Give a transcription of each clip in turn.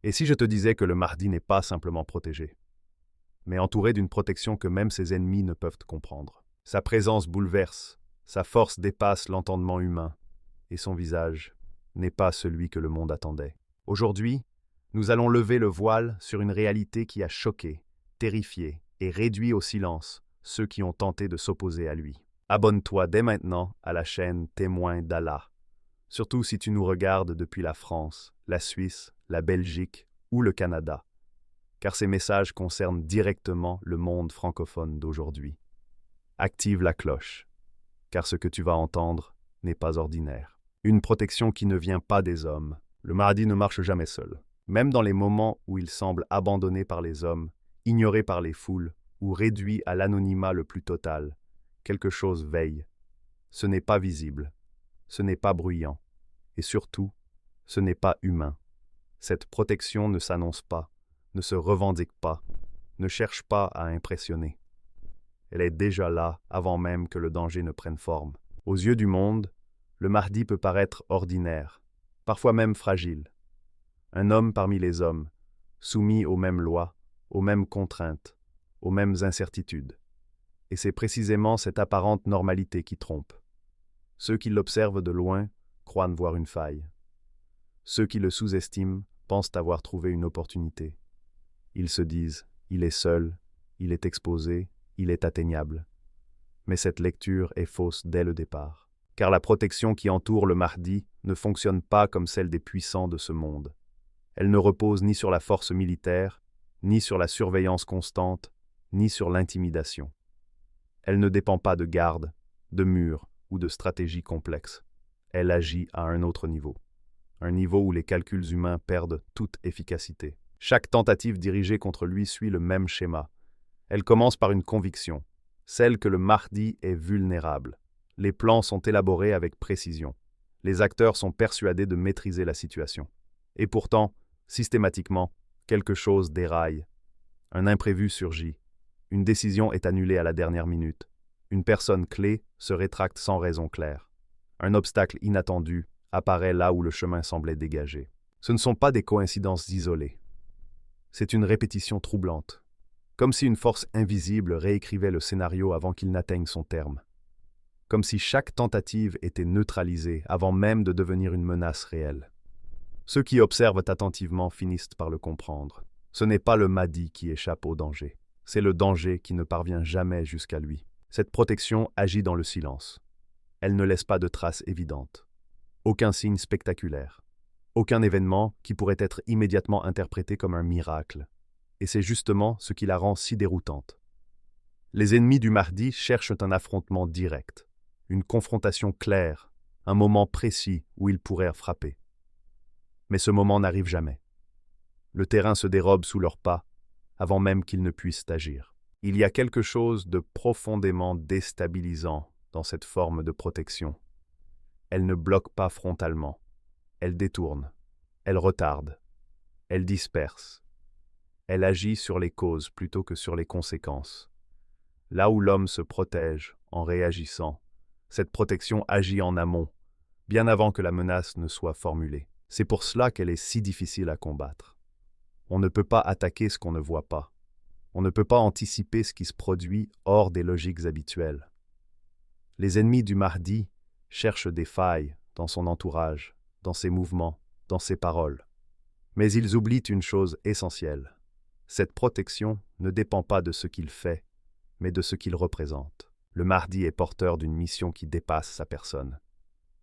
Et si je te disais que le Mahdi n'est pas simplement protégé, mais entouré d'une protection que même ses ennemis ne peuvent comprendre? Sa présence bouleverse, sa force dépasse l'entendement humain, et son visage n'est pas celui que le monde attendait. Aujourd'hui, nous allons lever le voile sur une réalité qui a choqué, terrifié et réduit au silence ceux qui ont tenté de s'opposer à lui. Abonne-toi dès maintenant à la chaîne Témoin d'Allah, surtout si tu nous regardes depuis la France, la Suisse, la Belgique ou le Canada, car ces messages concernent directement le monde francophone d'aujourd'hui. Active la cloche, car ce que tu vas entendre n'est pas ordinaire. Une protection qui ne vient pas des hommes. Le Mahdi ne marche jamais seul. Même dans les moments où il semble abandonné par les hommes, ignoré par les foules ou réduit à l'anonymat le plus total, quelque chose veille. Ce n'est pas visible, ce n'est pas bruyant, et surtout, ce n'est pas humain. Cette protection ne s'annonce pas, ne se revendique pas, ne cherche pas à impressionner. Elle est déjà là avant même que le danger ne prenne forme. Aux yeux du monde, le Mahdi peut paraître ordinaire, parfois même fragile. Un homme parmi les hommes, soumis aux mêmes lois, aux mêmes contraintes, aux mêmes incertitudes. Et c'est précisément cette apparente normalité qui trompe. Ceux qui l'observent de loin croient ne voir une faille. Ceux qui le sous-estiment pensent avoir trouvé une opportunité. Ils se disent, il est seul, il est exposé, il est atteignable. Mais cette lecture est fausse dès le départ. Car la protection qui entoure le Mahdi ne fonctionne pas comme celle des puissants de ce monde. Elle ne repose ni sur la force militaire, ni sur la surveillance constante, ni sur l'intimidation. Elle ne dépend pas de gardes, de murs ou de stratégies complexes. Elle agit à un autre niveau. Un niveau où les calculs humains perdent toute efficacité. Chaque tentative dirigée contre lui suit le même schéma. Elle commence par une conviction, celle que le Mahdi est vulnérable. Les plans sont élaborés avec précision. Les acteurs sont persuadés de maîtriser la situation. Et pourtant, systématiquement, quelque chose déraille. Un imprévu surgit. Une décision est annulée à la dernière minute. Une personne clé se rétracte sans raison claire. Un obstacle inattendu apparaît là où le chemin semblait dégagé. Ce ne sont pas des coïncidences isolées. C'est une répétition troublante. Comme si une force invisible réécrivait le scénario avant qu'il n'atteigne son terme. Comme si chaque tentative était neutralisée avant même de devenir une menace réelle. Ceux qui observent attentivement finissent par le comprendre. Ce n'est pas le Mahdi qui échappe au danger. C'est le danger qui ne parvient jamais jusqu'à lui. Cette protection agit dans le silence. Elle ne laisse pas de traces évidentes. Aucun signe spectaculaire. Aucun événement qui pourrait être immédiatement interprété comme un miracle. Et c'est justement ce qui la rend si déroutante. Les ennemis du Mahdi cherchent un affrontement direct, une confrontation claire, un moment précis où ils pourraient frapper. Mais ce moment n'arrive jamais. Le terrain se dérobe sous leurs pas, avant même qu'ils ne puissent agir. Il y a quelque chose de profondément déstabilisant dans cette forme de protection. Elle ne bloque pas frontalement. Elle détourne. Elle retarde. Elle disperse. Elle agit sur les causes plutôt que sur les conséquences. Là où l'homme se protège en réagissant, cette protection agit en amont, bien avant que la menace ne soit formulée. C'est pour cela qu'elle est si difficile à combattre. On ne peut pas attaquer ce qu'on ne voit pas. On ne peut pas anticiper ce qui se produit hors des logiques habituelles. Les ennemis du Mahdi cherchent des failles dans son entourage, dans ses mouvements, dans ses paroles. Mais ils oublient une chose essentielle. Cette protection ne dépend pas de ce qu'il fait, mais de ce qu'il représente. Le Mahdi est porteur d'une mission qui dépasse sa personne.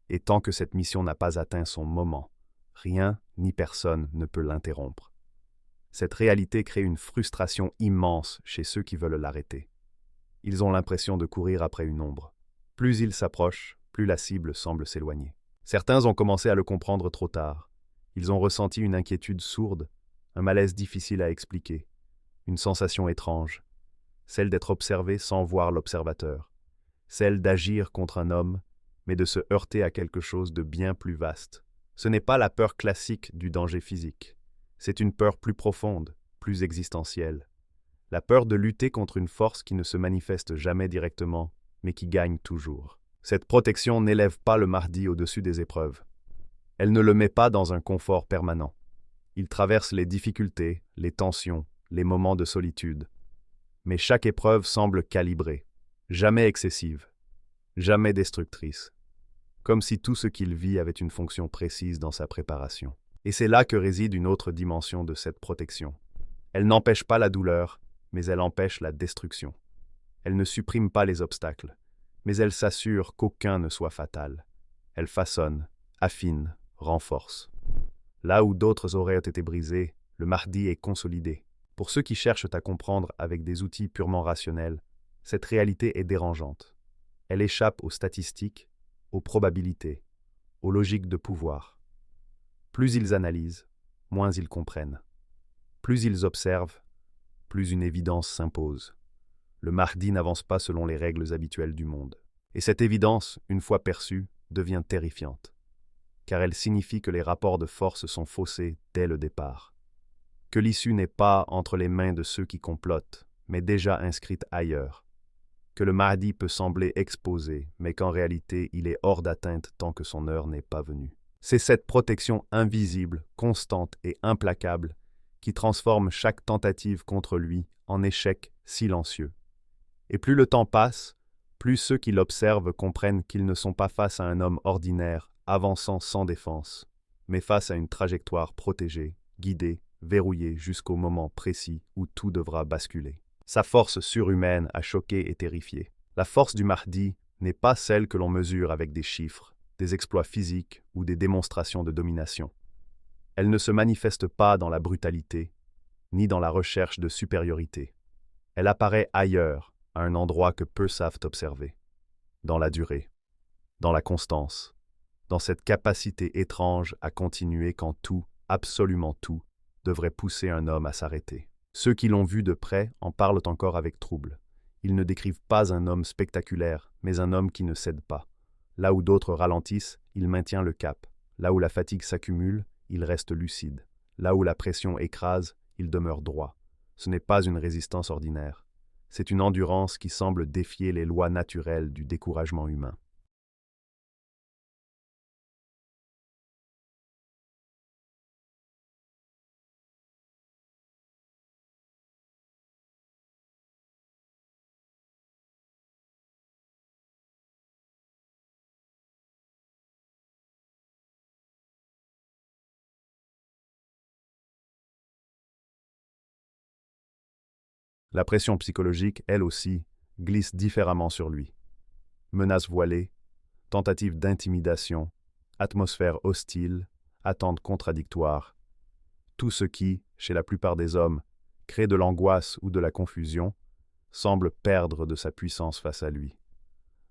Et tant que cette mission n'a pas atteint son moment, rien ni personne ne peut l'interrompre. Cette réalité crée une frustration immense chez ceux qui veulent l'arrêter. Ils ont l'impression de courir après une ombre. Plus ils s'approchent, plus la cible semble s'éloigner. Certains ont commencé à le comprendre trop tard. Ils ont ressenti une inquiétude sourde, un malaise difficile à expliquer, une sensation étrange, celle d'être observé sans voir l'observateur, celle d'agir contre un homme, mais de se heurter à quelque chose de bien plus vaste. Ce n'est pas la peur classique du danger physique. C'est une peur plus profonde, plus existentielle. La peur de lutter contre une force qui ne se manifeste jamais directement, mais qui gagne toujours. Cette protection n'élève pas le Mahdi au-dessus des épreuves. Elle ne le met pas dans un confort permanent. Il traverse les difficultés, les tensions, les moments de solitude. Mais chaque épreuve semble calibrée, jamais excessive, jamais destructrice, comme si tout ce qu'il vit avait une fonction précise dans sa préparation. Et c'est là que réside une autre dimension de cette protection. Elle n'empêche pas la douleur, mais elle empêche la destruction. Elle ne supprime pas les obstacles, mais elle s'assure qu'aucun ne soit fatal. Elle façonne, affine, renforce. Là où d'autres auraient été brisés, le Mahdi est consolidé. Pour ceux qui cherchent à comprendre avec des outils purement rationnels, cette réalité est dérangeante. Elle échappe aux statistiques, aux probabilités, aux logiques de pouvoir. Plus ils analysent, moins ils comprennent. Plus ils observent, plus une évidence s'impose. Le Mahdi n'avance pas selon les règles habituelles du monde. Et cette évidence, une fois perçue, devient terrifiante, car elle signifie que les rapports de force sont faussés dès le départ, que l'issue n'est pas entre les mains de ceux qui complotent, mais déjà inscrite ailleurs, que le Mahdi peut sembler exposé, mais qu'en réalité il est hors d'atteinte tant que son heure n'est pas venue. C'est cette protection invisible, constante et implacable qui transforme chaque tentative contre lui en échec silencieux. Et plus le temps passe, plus ceux qui l'observent comprennent qu'ils ne sont pas face à un homme ordinaire, avançant sans défense, mais face à une trajectoire protégée, guidée, verrouillée jusqu'au moment précis où tout devra basculer. Sa force surhumaine a choqué et terrifié. La force du Mahdi n'est pas celle que l'on mesure avec des chiffres, des exploits physiques ou des démonstrations de domination. Elle ne se manifeste pas dans la brutalité, ni dans la recherche de supériorité. Elle apparaît ailleurs, à un endroit que peu savent observer, dans la durée, dans la constance, dans cette capacité étrange à continuer quand tout, absolument tout, devrait pousser un homme à s'arrêter. Ceux qui l'ont vu de près en parlent encore avec trouble. Ils ne décrivent pas un homme spectaculaire, mais un homme qui ne cède pas. Là où d'autres ralentissent, il maintient le cap. Là où la fatigue s'accumule, il reste lucide. Là où la pression écrase, il demeure droit. Ce n'est pas une résistance ordinaire. C'est une endurance qui semble défier les lois naturelles du découragement humain. La pression psychologique, elle aussi, glisse différemment sur lui. Menaces voilées, tentatives d'intimidation, atmosphère hostile, attentes contradictoires. Tout ce qui, chez la plupart des hommes, crée de l'angoisse ou de la confusion, semble perdre de sa puissance face à lui.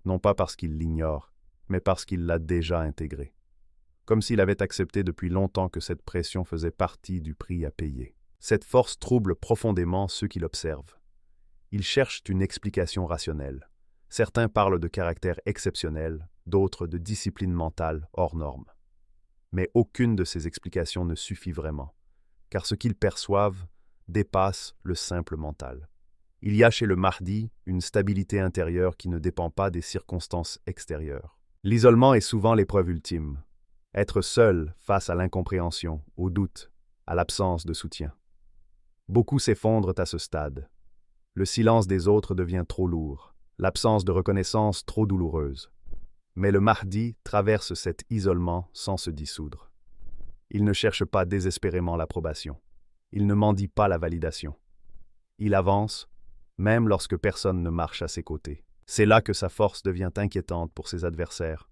Non pas parce qu'il l'ignore, mais parce qu'il l'a déjà intégré. Comme s'il avait accepté depuis longtemps que cette pression faisait partie du prix à payer. Cette force trouble profondément ceux qui l'observent. Ils cherchent une explication rationnelle. Certains parlent de caractère exceptionnel, d'autres de discipline mentale hors norme. Mais aucune de ces explications ne suffit vraiment, car ce qu'ils perçoivent dépasse le simple mental. Il y a chez le Mahdi une stabilité intérieure qui ne dépend pas des circonstances extérieures. L'isolement est souvent l'épreuve ultime. Être seul face à l'incompréhension, au doute, à l'absence de soutien. Beaucoup s'effondrent à ce stade. Le silence des autres devient trop lourd, l'absence de reconnaissance trop douloureuse. Mais le Mahdi traverse cet isolement sans se dissoudre. Il ne cherche pas désespérément l'approbation. Il ne mendie pas la validation. Il avance, même lorsque personne ne marche à ses côtés. C'est là que sa force devient inquiétante pour ses adversaires,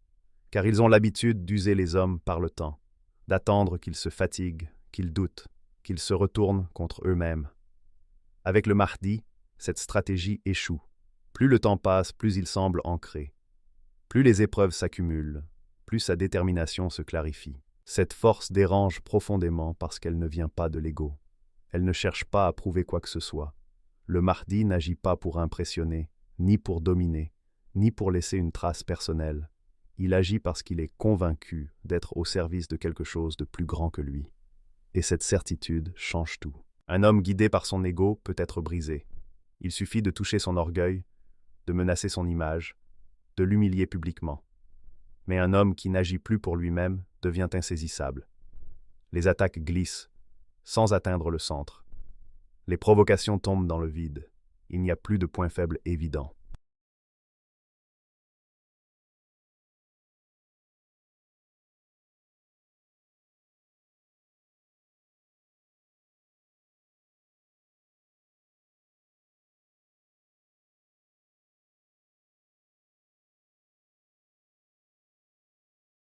car ils ont l'habitude d'user les hommes par le temps, d'attendre qu'ils se fatiguent, qu'ils doutent, qu'ils se retournent contre eux-mêmes. Avec le Mahdi, cette stratégie échoue. Plus le temps passe, plus il semble ancré. Plus les épreuves s'accumulent, plus sa détermination se clarifie. Cette force dérange profondément parce qu'elle ne vient pas de l'ego. Elle ne cherche pas à prouver quoi que ce soit. Le Mahdi n'agit pas pour impressionner, ni pour dominer, ni pour laisser une trace personnelle. Il agit parce qu'il est convaincu d'être au service de quelque chose de plus grand que lui. Et cette certitude change tout. Un homme guidé par son ego peut être brisé. Il suffit de toucher son orgueil, de menacer son image, de l'humilier publiquement. Mais un homme qui n'agit plus pour lui-même devient insaisissable. Les attaques glissent, sans atteindre le centre. Les provocations tombent dans le vide. Il n'y a plus de point faible évident.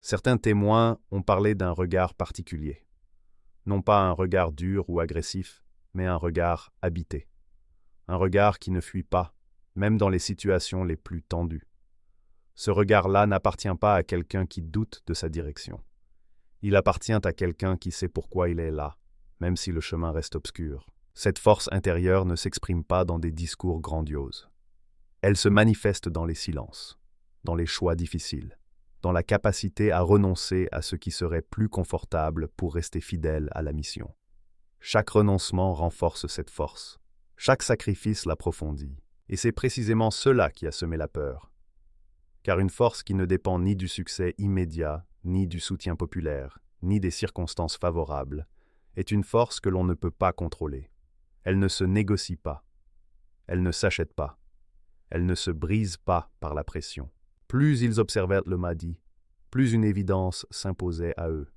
Certains témoins ont parlé d'un regard particulier. Non pas un regard dur ou agressif, mais un regard habité. Un regard qui ne fuit pas, même dans les situations les plus tendues. Ce regard-là n'appartient pas à quelqu'un qui doute de sa direction. Il appartient à quelqu'un qui sait pourquoi il est là, même si le chemin reste obscur. Cette force intérieure ne s'exprime pas dans des discours grandioses. Elle se manifeste dans les silences, dans les choix difficiles, dans la capacité à renoncer à ce qui serait plus confortable pour rester fidèle à la mission. Chaque renoncement renforce cette force. Chaque sacrifice l'approfondit. Et c'est précisément cela qui a semé la peur. Car une force qui ne dépend ni du succès immédiat, ni du soutien populaire, ni des circonstances favorables, est une force que l'on ne peut pas contrôler. Elle ne se négocie pas. Elle ne s'achète pas. Elle ne se brise pas par la pression. Plus ils observaient le Mahdi, plus une évidence s'imposait à eux.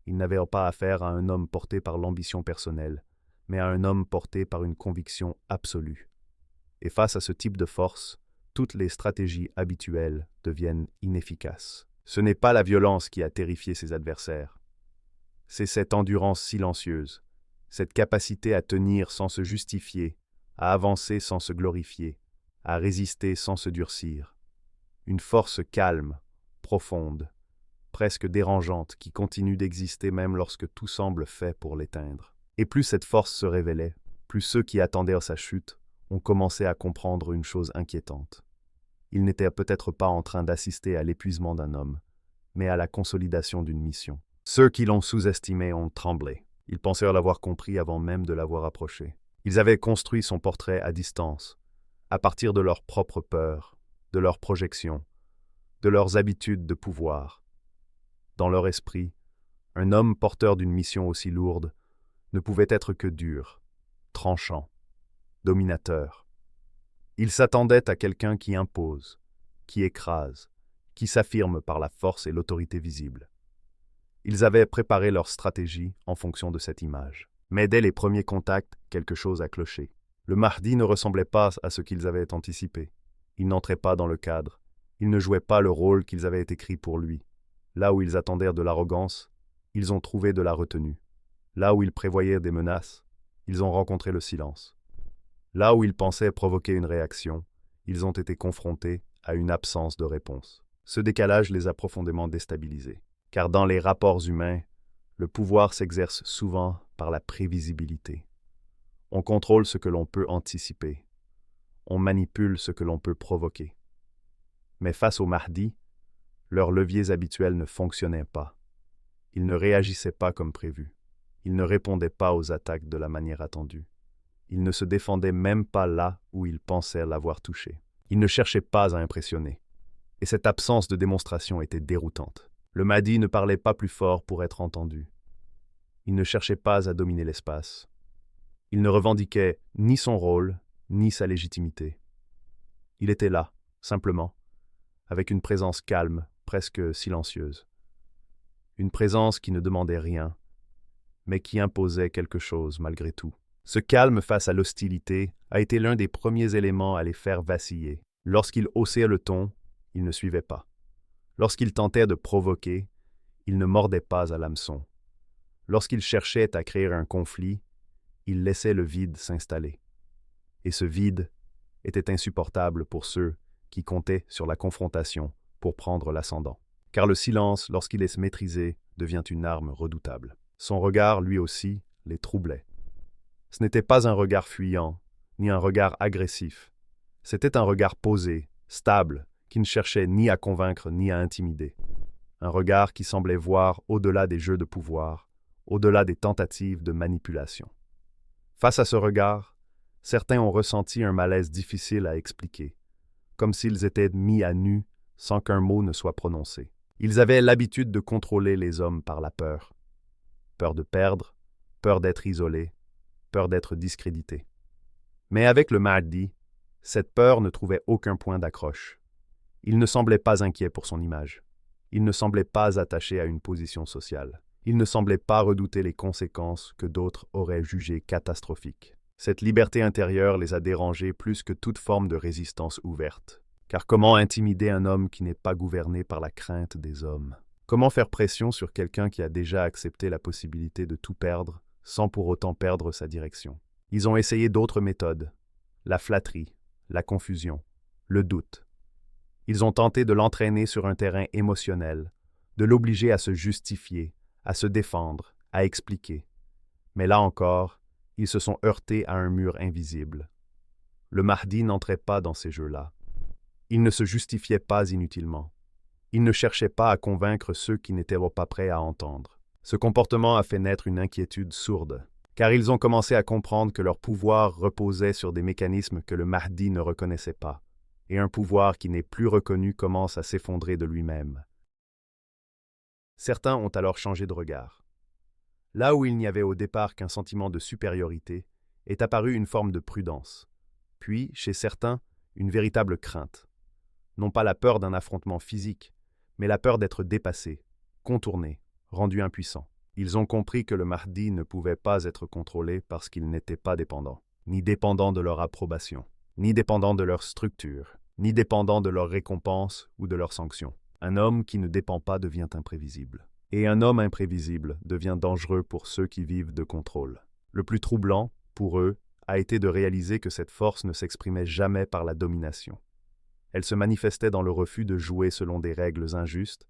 Ils n'avaient pas affaire à un homme porté par l'ambition personnelle, mais à un homme porté par une conviction absolue. Et face à ce type de force, toutes les stratégies habituelles deviennent inefficaces. Ce n'est pas la violence qui a terrifié ses adversaires. C'est cette endurance silencieuse, cette capacité à tenir sans se justifier, à avancer sans se glorifier, à résister sans se durcir. Une force calme, profonde, presque dérangeante, qui continue d'exister même lorsque tout semble fait pour l'éteindre. Et plus cette force se révélait, plus ceux qui attendaient sa chute ont commencé à comprendre une chose inquiétante. Ils n'étaient peut-être pas en train d'assister à l'épuisement d'un homme, mais à la consolidation d'une mission. Ceux qui l'ont sous-estimé ont tremblé. Ils pensèrent l'avoir compris avant même de l'avoir approché. Ils avaient construit son portrait à distance, à partir de leurs propres peurs, de leurs projections, de leurs habitudes de pouvoir. Dans leur esprit, un homme porteur d'une mission aussi lourde ne pouvait être que dur, tranchant, dominateur. Ils s'attendaient à quelqu'un qui impose, qui écrase, qui s'affirme par la force et l'autorité visible. Ils avaient préparé leur stratégie en fonction de cette image. Mais dès les premiers contacts, quelque chose a cloché. Le Mahdi ne ressemblait pas à ce qu'ils avaient anticipé. Il n'entrait pas dans le cadre. Il ne jouait pas le rôle qu'ils avaient écrit pour lui. Là où ils attendaient de l'arrogance, ils ont trouvé de la retenue. Là où ils prévoyaient des menaces, ils ont rencontré le silence. Là où ils pensaient provoquer une réaction, ils ont été confrontés à une absence de réponse. Ce décalage les a profondément déstabilisés. Car dans les rapports humains, le pouvoir s'exerce souvent par la prévisibilité. On contrôle ce que l'on peut anticiper. On manipule ce que l'on peut provoquer. Mais face au Mahdi, leurs leviers habituels ne fonctionnaient pas. Ils ne réagissaient pas comme prévu. Ils ne répondaient pas aux attaques de la manière attendue. Ils ne se défendaient même pas là où ils pensaient l'avoir touché. Ils ne cherchaient pas à impressionner. Et cette absence de démonstration était déroutante. Le Mahdi ne parlait pas plus fort pour être entendu. Il ne cherchait pas à dominer l'espace. Il ne revendiquait ni son rôle, ni sa légitimité. Il était là, simplement, avec une présence calme, presque silencieuse. Une présence qui ne demandait rien, mais qui imposait quelque chose malgré tout. Ce calme face à l'hostilité a été l'un des premiers éléments à les faire vaciller. Lorsqu'il haussait le ton, il ne suivait pas. Lorsqu'il tentait de provoquer, il ne mordait pas à l'hameçon. Lorsqu'il cherchait à créer un conflit, il laissait le vide s'installer. Et ce vide était insupportable pour ceux qui comptaient sur la confrontation pour prendre l'ascendant. Car le silence, lorsqu'il est maîtrisé, devient une arme redoutable. Son regard, lui aussi, les troublait. Ce n'était pas un regard fuyant, ni un regard agressif. C'était un regard posé, stable, qui ne cherchait ni à convaincre ni à intimider. Un regard qui semblait voir au-delà des jeux de pouvoir, au-delà des tentatives de manipulation. Face à ce regard, certains ont ressenti un malaise difficile à expliquer, comme s'ils étaient mis à nu sans qu'un mot ne soit prononcé. Ils avaient l'habitude de contrôler les hommes par la peur. Peur de perdre, peur d'être isolé, peur d'être discrédité. Mais avec le Mahdi, cette peur ne trouvait aucun point d'accroche. Il ne semblait pas inquiet pour son image. Il ne semblait pas attaché à une position sociale. Il ne semblait pas redouter les conséquences que d'autres auraient jugées catastrophiques. Cette liberté intérieure les a dérangés plus que toute forme de résistance ouverte. Car comment intimider un homme qui n'est pas gouverné par la crainte des hommes? Comment faire pression sur quelqu'un qui a déjà accepté la possibilité de tout perdre sans pour autant perdre sa direction? Ils ont essayé d'autres méthodes. La flatterie, la confusion, le doute. Ils ont tenté de l'entraîner sur un terrain émotionnel, de l'obliger à se justifier, à se défendre, à expliquer. Mais là encore, ils se sont heurtés à un mur invisible. Le Mahdi n'entrait pas dans ces jeux-là. Il ne se justifiait pas inutilement. Il ne cherchait pas à convaincre ceux qui n'étaient pas prêts à entendre. Ce comportement a fait naître une inquiétude sourde, car ils ont commencé à comprendre que leur pouvoir reposait sur des mécanismes que le Mahdi ne reconnaissait pas, et un pouvoir qui n'est plus reconnu commence à s'effondrer de lui-même. Certains ont alors changé de regard. Là où il n'y avait au départ qu'un sentiment de supériorité, est apparue une forme de prudence, puis, chez certains, une véritable crainte. Non pas la peur d'un affrontement physique, mais la peur d'être dépassé, contourné, rendu impuissant. Ils ont compris que le Mahdi ne pouvait pas être contrôlé parce qu'il n'était pas dépendant, ni dépendant de leur approbation, ni dépendant de leur structure, ni dépendant de leur récompense ou de leurs sanctions. Un homme qui ne dépend pas devient imprévisible. Et un homme imprévisible devient dangereux pour ceux qui vivent de contrôle. Le plus troublant, pour eux, a été de réaliser que cette force ne s'exprimait jamais par la domination. Elle se manifestait dans le refus de jouer selon des règles injustes,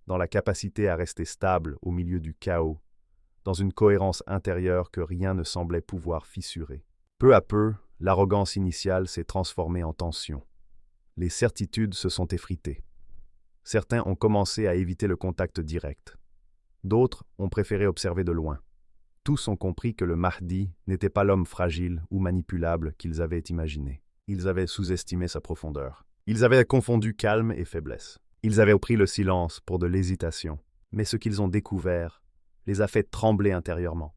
dans la capacité à rester stable au milieu du chaos, dans une cohérence intérieure que rien ne semblait pouvoir fissurer. Peu à peu, l'arrogance initiale s'est transformée en tension. Les certitudes se sont effritées. Certains ont commencé à éviter le contact direct. D'autres ont préféré observer de loin. Tous ont compris que le Mahdi n'était pas l'homme fragile ou manipulable qu'ils avaient imaginé. Ils avaient sous-estimé sa profondeur. Ils avaient confondu calme et faiblesse. Ils avaient pris le silence pour de l'hésitation. Mais ce qu'ils ont découvert les a fait trembler intérieurement.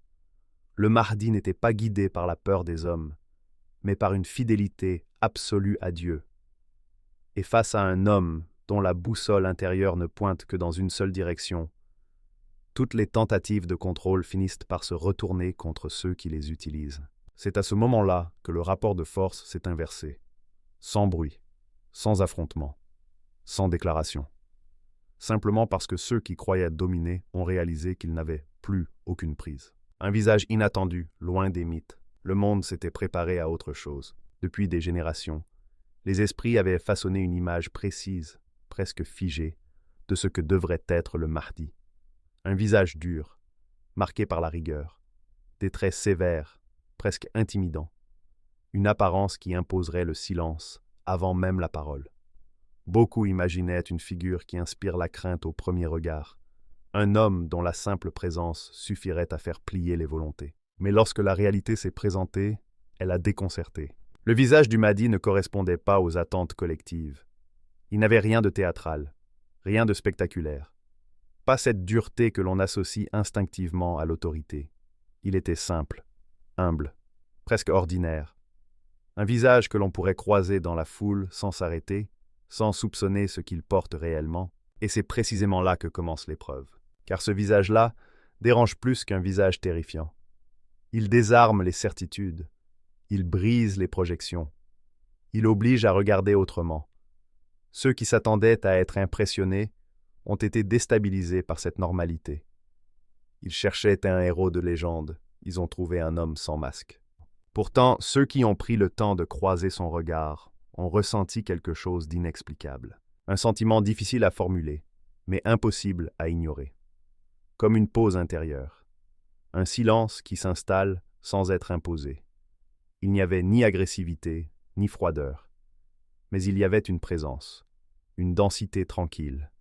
Le Mahdi n'était pas guidé par la peur des hommes, mais par une fidélité absolue à Dieu. Et face à un homme dont la boussole intérieure ne pointe que dans une seule direction, toutes les tentatives de contrôle finissent par se retourner contre ceux qui les utilisent. C'est à ce moment-là que le rapport de force s'est inversé. Sans bruit, sans affrontement, sans déclaration. Simplement parce que ceux qui croyaient dominer ont réalisé qu'ils n'avaient plus aucune prise. Un visage inattendu, loin des mythes. Le monde s'était préparé à autre chose. Depuis des générations, les esprits avaient façonné une image précise, presque figée, de ce que devrait être le Mahdi. Un visage dur, marqué par la rigueur, des traits sévères, presque intimidants, une apparence qui imposerait le silence avant même la parole. Beaucoup imaginaient une figure qui inspire la crainte au premier regard, un homme dont la simple présence suffirait à faire plier les volontés. Mais lorsque la réalité s'est présentée, elle a déconcerté. Le visage du Mahdi ne correspondait pas aux attentes collectives. Il n'avait rien de théâtral, rien de spectaculaire. Pas cette dureté que l'on associe instinctivement à l'autorité. Il était simple, humble, presque ordinaire. Un visage que l'on pourrait croiser dans la foule sans s'arrêter, sans soupçonner ce qu'il porte réellement. Et c'est précisément là que commence l'épreuve. Car ce visage-là dérange plus qu'un visage terrifiant. Il désarme les certitudes. Il brise les projections. Il oblige à regarder autrement. Ceux qui s'attendaient à être impressionnés ont été déstabilisés par cette normalité. Ils cherchaient un héros de légende, ils ont trouvé un homme sans masque. Pourtant, ceux qui ont pris le temps de croiser son regard ont ressenti quelque chose d'inexplicable. Un sentiment difficile à formuler, mais impossible à ignorer. Comme une pause intérieure. Un silence qui s'installe sans être imposé. Il n'y avait ni agressivité, ni froideur. Mais il y avait une présence, une densité tranquille,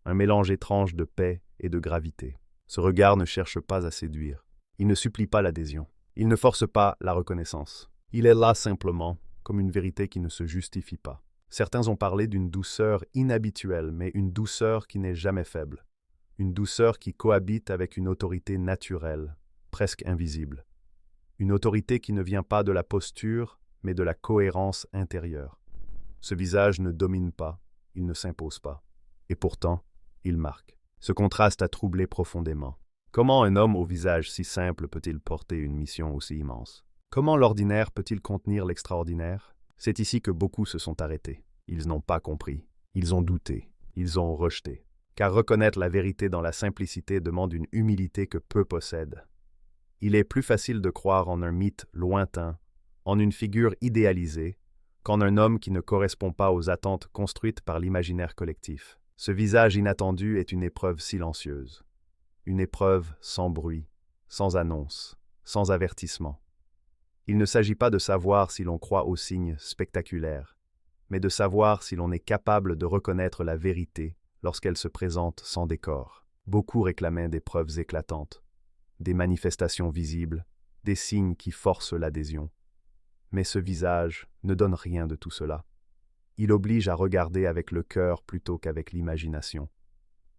un mélange étrange de paix et de gravité. Ce regard ne cherche pas à séduire. Il ne supplie pas l'adhésion. Il ne force pas la reconnaissance. Il est là simplement, comme une vérité qui ne se justifie pas. Certains ont parlé d'une douceur inhabituelle, mais une douceur qui n'est jamais faible. Une douceur qui cohabite avec une autorité naturelle, presque invisible. Une autorité qui ne vient pas de la posture, mais de la cohérence intérieure. Ce visage ne domine pas, il ne s'impose pas. Et pourtant, il marque. Ce contraste a troublé profondément. Comment un homme au visage si simple peut-il porter une mission aussi immense? Comment l'ordinaire peut-il contenir l'extraordinaire? C'est ici que beaucoup se sont arrêtés. Ils n'ont pas compris. Ils ont douté. Ils ont rejeté. Car reconnaître la vérité dans la simplicité demande une humilité que peu possèdent. Il est plus facile de croire en un mythe lointain, en une figure idéalisée, qu'en un homme qui ne correspond pas aux attentes construites par l'imaginaire collectif. Ce visage inattendu est une épreuve silencieuse. Une épreuve sans bruit, sans annonce, sans avertissement. Il ne s'agit pas de savoir si l'on croit aux signes spectaculaires, mais de savoir si l'on est capable de reconnaître la vérité lorsqu'elle se présente sans décor. Beaucoup réclamaient des preuves éclatantes, des manifestations visibles, des signes qui forcent l'adhésion. Mais ce visage ne donne rien de tout cela. Il oblige à regarder avec le cœur plutôt qu'avec l'imagination.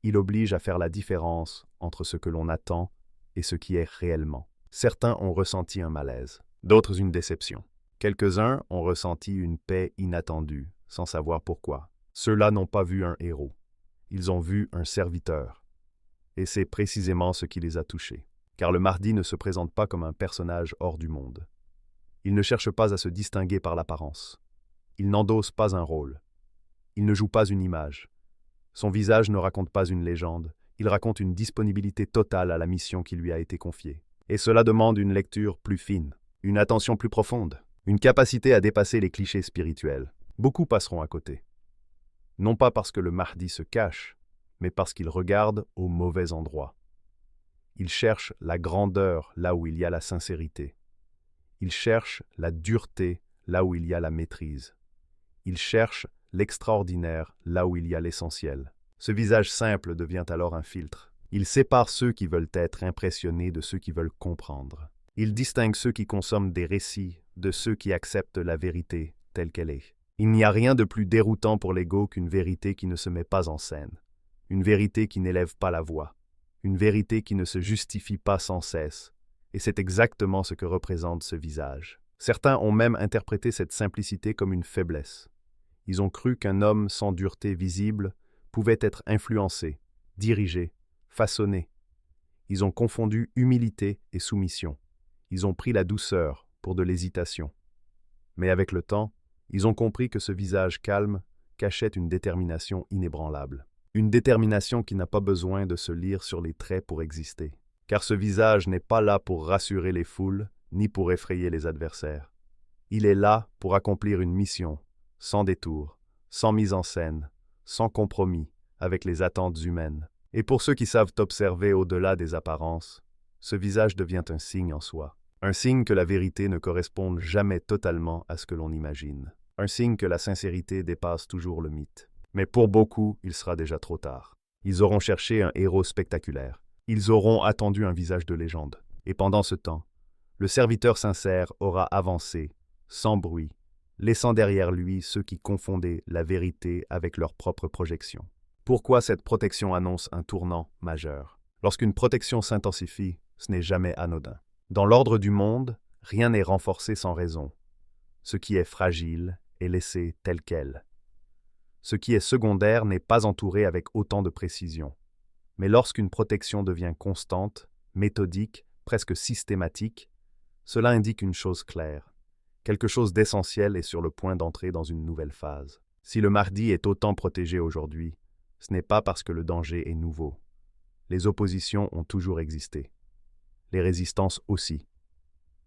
Il oblige à faire la différence entre ce que l'on attend et ce qui est réellement. Certains ont ressenti un malaise, d'autres une déception. Quelques-uns ont ressenti une paix inattendue, sans savoir pourquoi. Ceux-là n'ont pas vu un héros. Ils ont vu un serviteur. Et c'est précisément ce qui les a touchés. Car le Mahdi ne se présente pas comme un personnage hors du monde. Il ne cherche pas à se distinguer par l'apparence. Il n'endosse pas un rôle. Il ne joue pas une image. Son visage ne raconte pas une légende. Il raconte une disponibilité totale à la mission qui lui a été confiée. Et cela demande une lecture plus fine, une attention plus profonde, une capacité à dépasser les clichés spirituels. Beaucoup passeront à côté. Non pas parce que le Mahdi se cache, mais parce qu'il regarde au mauvais endroit. Il cherche la grandeur là où il y a la sincérité. Il cherche la dureté là où il y a la maîtrise. Il cherche l'extraordinaire là où il y a l'essentiel. Ce visage simple devient alors un filtre. Il sépare ceux qui veulent être impressionnés de ceux qui veulent comprendre. Il distingue ceux qui consomment des récits de ceux qui acceptent la vérité telle qu'elle est. Il n'y a rien de plus déroutant pour l'ego qu'une vérité qui ne se met pas en scène, une vérité qui n'élève pas la voix, une vérité qui ne se justifie pas sans cesse, et c'est exactement ce que représente ce visage. Certains ont même interprété cette simplicité comme une faiblesse. Ils ont cru qu'un homme sans dureté visible pouvait être influencé, dirigé, façonné. Ils ont confondu humilité et soumission. Ils ont pris la douceur pour de l'hésitation. Mais avec le temps, ils ont compris que ce visage calme cachait une détermination inébranlable. Une détermination qui n'a pas besoin de se lire sur les traits pour exister. Car ce visage n'est pas là pour rassurer les foules, ni pour effrayer les adversaires. Il est là pour accomplir une mission, sans détour, sans mise en scène, sans compromis avec les attentes humaines. Et pour ceux qui savent observer au-delà des apparences, ce visage devient un signe en soi. Un signe que la vérité ne corresponde jamais totalement à ce que l'on imagine. Un signe que la sincérité dépasse toujours le mythe. Mais pour beaucoup, il sera déjà trop tard. Ils auront cherché un héros spectaculaire. Ils auront attendu un visage de légende. Et pendant ce temps, le serviteur sincère aura avancé, sans bruit, laissant derrière lui ceux qui confondaient la vérité avec leur propre projection. Pourquoi cette protection annonce un tournant majeur? Lorsqu'une protection s'intensifie, ce n'est jamais anodin. Dans l'ordre du monde, rien n'est renforcé sans raison. Ce qui est fragile est laissé tel quel. Ce qui est secondaire n'est pas entouré avec autant de précision. Mais lorsqu'une protection devient constante, méthodique, presque systématique, cela indique une chose claire. Quelque chose d'essentiel est sur le point d'entrer dans une nouvelle phase. Si le Mahdi est autant protégé aujourd'hui, ce n'est pas parce que le danger est nouveau. Les oppositions ont toujours existé. Les résistances aussi.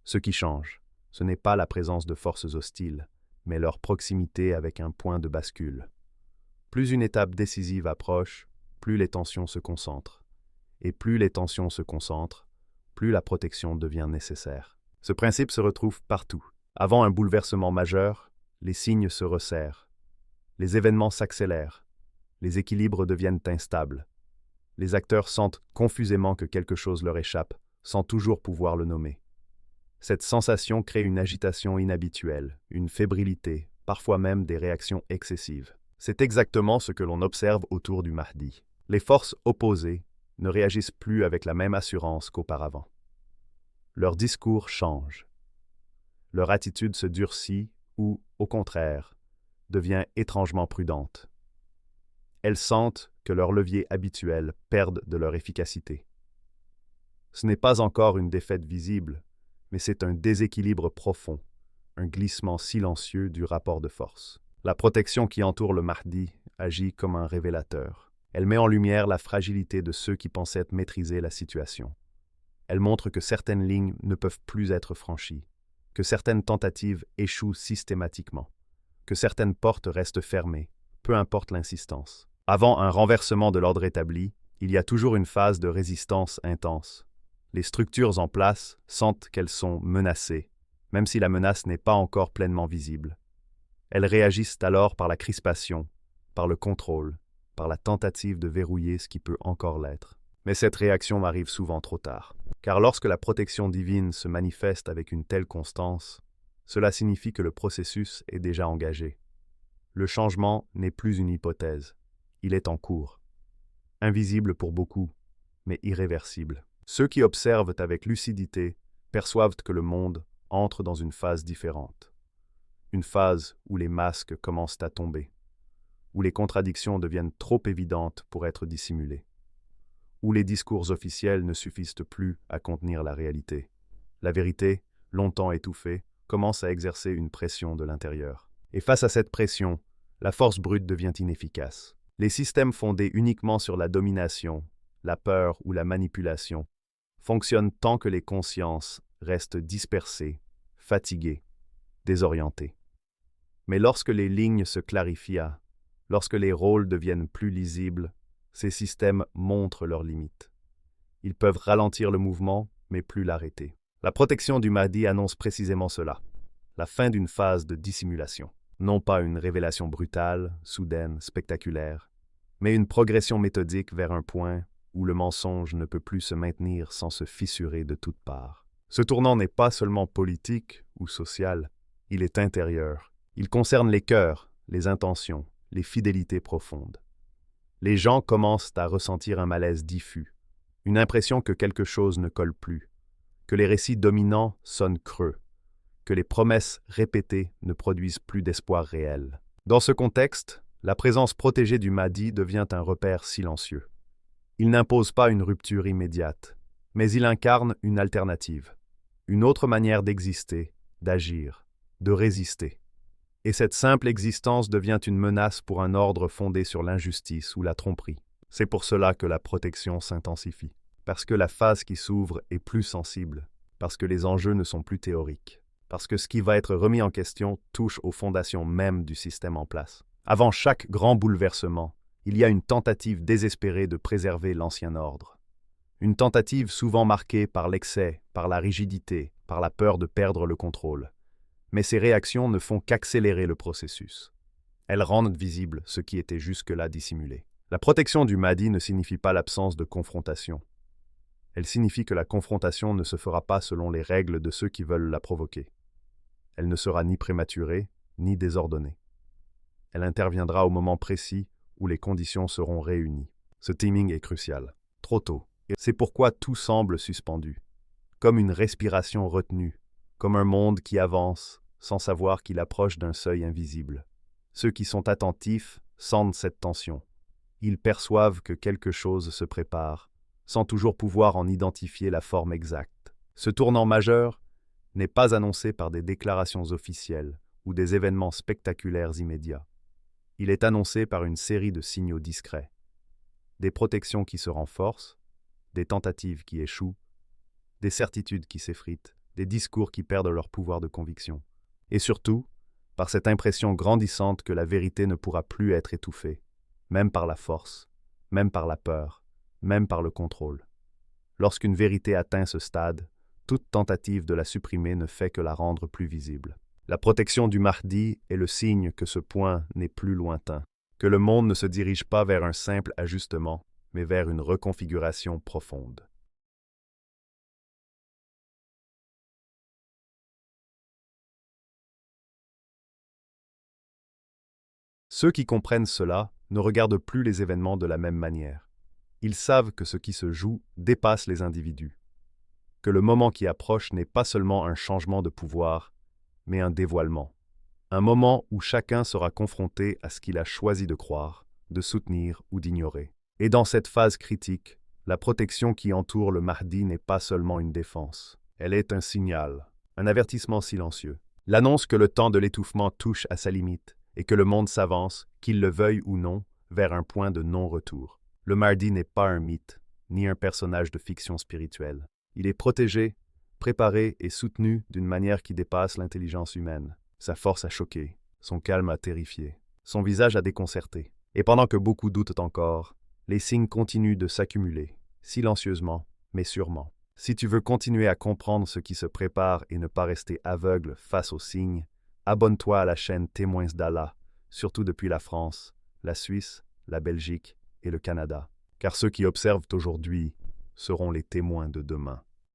Ce qui change, ce n'est pas la présence de forces hostiles, mais leur proximité avec un point de bascule. Plus une étape décisive approche, plus les tensions se concentrent. Et plus les tensions se concentrent, plus la protection devient nécessaire. Ce principe se retrouve partout. Avant un bouleversement majeur, les signes se resserrent. Les événements s'accélèrent. Les équilibres deviennent instables. Les acteurs sentent confusément que quelque chose leur échappe, sans toujours pouvoir le nommer. Cette sensation crée une agitation inhabituelle, une fébrilité, parfois même des réactions excessives. C'est exactement ce que l'on observe autour du Mahdi. Les forces opposées ne réagissent plus avec la même assurance qu'auparavant. Leur discours change. Leur attitude se durcit ou, au contraire, devient étrangement prudente. Elles sentent que leurs leviers habituels perdent de leur efficacité. Ce n'est pas encore une défaite visible, mais c'est un déséquilibre profond, un glissement silencieux du rapport de force. La protection qui entoure le Mahdi agit comme un révélateur. Elle met en lumière la fragilité de ceux qui pensaient maîtriser la situation. Elle montre que certaines lignes ne peuvent plus être franchies, que certaines tentatives échouent systématiquement, que certaines portes restent fermées, peu importe l'insistance. Avant un renversement de l'ordre établi, il y a toujours une phase de résistance intense. Les structures en place sentent qu'elles sont menacées, même si la menace n'est pas encore pleinement visible. Elles réagissent alors par la crispation, par le contrôle, par la tentative de verrouiller ce qui peut encore l'être. Mais cette réaction arrive souvent trop tard, car lorsque la protection divine se manifeste avec une telle constance, cela signifie que le processus est déjà engagé. Le changement n'est plus une hypothèse, il est en cours. Invisible pour beaucoup, mais irréversible. Ceux qui observent avec lucidité perçoivent que le monde entre dans une phase différente. Une phase où les masques commencent à tomber, où les contradictions deviennent trop évidentes pour être dissimulées, où les discours officiels ne suffisent plus à contenir la réalité. La vérité, longtemps étouffée, commence à exercer une pression de l'intérieur. Et face à cette pression, la force brute devient inefficace. Les systèmes fondés uniquement sur la domination, la peur ou la manipulation fonctionnent tant que les consciences restent dispersées, fatiguées, désorientées. Mais lorsque les lignes se clarifient, lorsque les rôles deviennent plus lisibles, ces systèmes montrent leurs limites. Ils peuvent ralentir le mouvement, mais plus l'arrêter. La protection du Mahdi annonce précisément cela, la fin d'une phase de dissimulation. Non pas une révélation brutale, soudaine, spectaculaire, mais une progression méthodique vers un point où le mensonge ne peut plus se maintenir sans se fissurer de toutes parts. Ce tournant n'est pas seulement politique ou social, il est intérieur. Il concerne les cœurs, les intentions, les fidélités profondes. Les gens commencent à ressentir un malaise diffus, une impression que quelque chose ne colle plus, que les récits dominants sonnent creux, que les promesses répétées ne produisent plus d'espoir réel. Dans ce contexte, la présence protégée du Mahdi devient un repère silencieux. Il n'impose pas une rupture immédiate, mais il incarne une alternative, une autre manière d'exister, d'agir, de résister. Et cette simple existence devient une menace pour un ordre fondé sur l'injustice ou la tromperie. C'est pour cela que la protection s'intensifie, parce que la phase qui s'ouvre est plus sensible, parce que les enjeux ne sont plus théoriques, parce que ce qui va être remis en question touche aux fondations mêmes du système en place. Avant chaque grand bouleversement, il y a une tentative désespérée de préserver l'ancien ordre. Une tentative souvent marquée par l'excès, par la rigidité, par la peur de perdre le contrôle. Mais ces réactions ne font qu'accélérer le processus. Elles rendent visible ce qui était jusque-là dissimulé. La protection du Mahdi ne signifie pas l'absence de confrontation. Elle signifie que la confrontation ne se fera pas selon les règles de ceux qui veulent la provoquer. Elle ne sera ni prématurée, ni désordonnée. Elle interviendra au moment précis où les conditions seront réunies. Ce timing est crucial. Trop tôt. Et c'est pourquoi tout semble suspendu. Comme une respiration retenue, comme un monde qui avance sans savoir qu'il approche d'un seuil invisible. Ceux qui sont attentifs sentent cette tension. Ils perçoivent que quelque chose se prépare, sans toujours pouvoir en identifier la forme exacte. Ce tournant majeur n'est pas annoncé par des déclarations officielles ou des événements spectaculaires immédiats. Il est annoncé par une série de signaux discrets. Des protections qui se renforcent, des tentatives qui échouent, des certitudes qui s'effritent, des discours qui perdent leur pouvoir de conviction. Et surtout, par cette impression grandissante que la vérité ne pourra plus être étouffée, même par la force, même par la peur, même par le contrôle. Lorsqu'une vérité atteint ce stade, toute tentative de la supprimer ne fait que la rendre plus visible. La protection du Mahdi est le signe que ce point n'est plus lointain, que le monde ne se dirige pas vers un simple ajustement, mais vers une reconfiguration profonde. Ceux qui comprennent cela ne regardent plus les événements de la même manière. Ils savent que ce qui se joue dépasse les individus, que le moment qui approche n'est pas seulement un changement de pouvoir, mais un dévoilement. Un moment où chacun sera confronté à ce qu'il a choisi de croire, de soutenir ou d'ignorer. Et dans cette phase critique, la protection qui entoure le Mahdi n'est pas seulement une défense. Elle est un signal, un avertissement silencieux. L'annonce que le temps de l'étouffement touche à sa limite et que le monde s'avance, qu'il le veuille ou non, vers un point de non-retour. Le Mahdi n'est pas un mythe, ni un personnage de fiction spirituelle. Il est protégé, préparé et soutenu d'une manière qui dépasse l'intelligence humaine. Sa force a choqué, son calme a terrifié, son visage a déconcerté. Et pendant que beaucoup doutent encore, les signes continuent de s'accumuler, silencieusement, mais sûrement. Si tu veux continuer à comprendre ce qui se prépare et ne pas rester aveugle face aux signes, abonne-toi à la chaîne Témoins d'Allah, surtout depuis la France, la Suisse, la Belgique et le Canada. Car ceux qui observent aujourd'hui seront les témoins de demain.